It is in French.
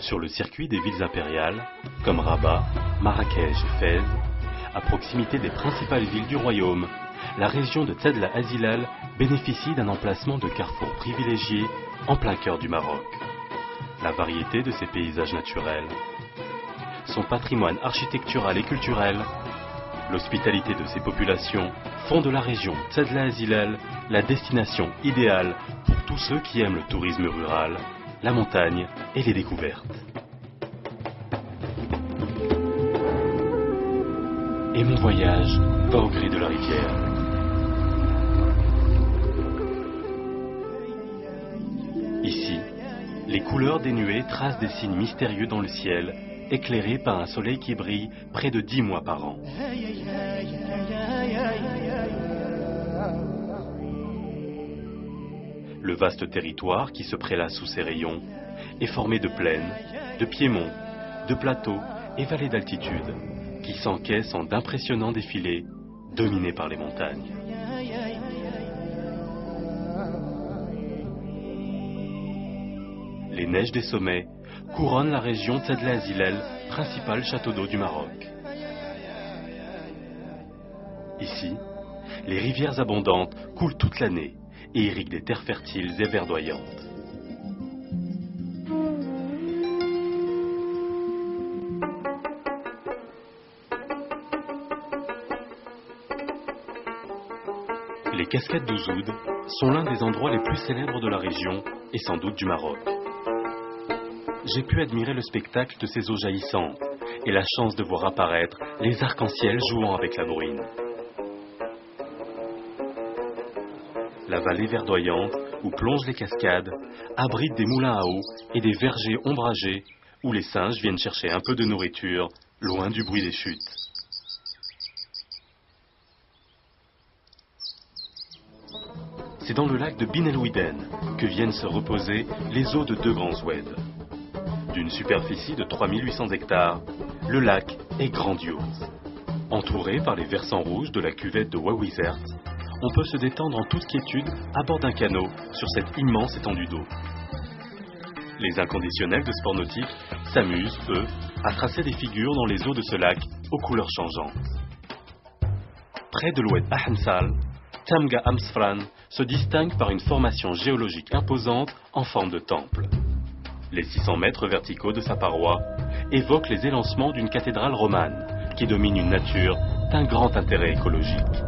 Sur le circuit des villes impériales, comme Rabat, Marrakech et Fès, à proximité des principales villes du royaume, la région de Tzedla Azilal bénéficie d'un emplacement de carrefour privilégié en plein cœur du Maroc. La variété de ses paysages naturels, son patrimoine architectural et culturel, l'hospitalité de ses populations font de la région Tzedla Azilal la destination idéale pour tous ceux qui aiment le tourisme rural, la montagne et les découvertes. Et mon voyage va au gré de la rivière. Ici, les couleurs des nuées tracent des signes mystérieux dans le ciel, éclairés par un soleil qui brille près de 10 mois par an. Le vaste territoire qui se prélasse sous ses rayons est formé de plaines, de piémonts, de plateaux et vallées d'altitude qui s'encaissent en d'impressionnants défilés dominés par les montagnes. Les neiges des sommets couronnent la région Tzedla Azilal, principal château d'eau du Maroc. Ici, les rivières abondantes coulent toute l'année et irriguent des terres fertiles et verdoyantes. Les cascades d'Ouzoud sont l'un des endroits les plus célèbres de la région et sans doute du Maroc. J'ai pu admirer le spectacle de ces eaux jaillissantes et la chance de voir apparaître les arcs-en-ciel jouant avec la bruine. La vallée verdoyante où plongent les cascades abrite des moulins à eau et des vergers ombragés où les singes viennent chercher un peu de nourriture loin du bruit des chutes. C'est dans le lac de Bin El Ouiden que viennent se reposer les eaux de deux grands oueds. D'une superficie de 3800 hectares, le lac est grandiose. Entouré par les versants rouges de la cuvette de Ouawizert, on peut se détendre en toute quiétude à bord d'un canot sur cette immense étendue d'eau. Les inconditionnels de sport nautique s'amusent, eux, à tracer des figures dans les eaux de ce lac aux couleurs changeantes. Près de l'oued Ahensal, Tamga Amsfran se distingue par une formation géologique imposante en forme de temple. Les 600 mètres verticaux de sa paroi évoquent les élancements d'une cathédrale romane qui domine une nature d'un grand intérêt écologique.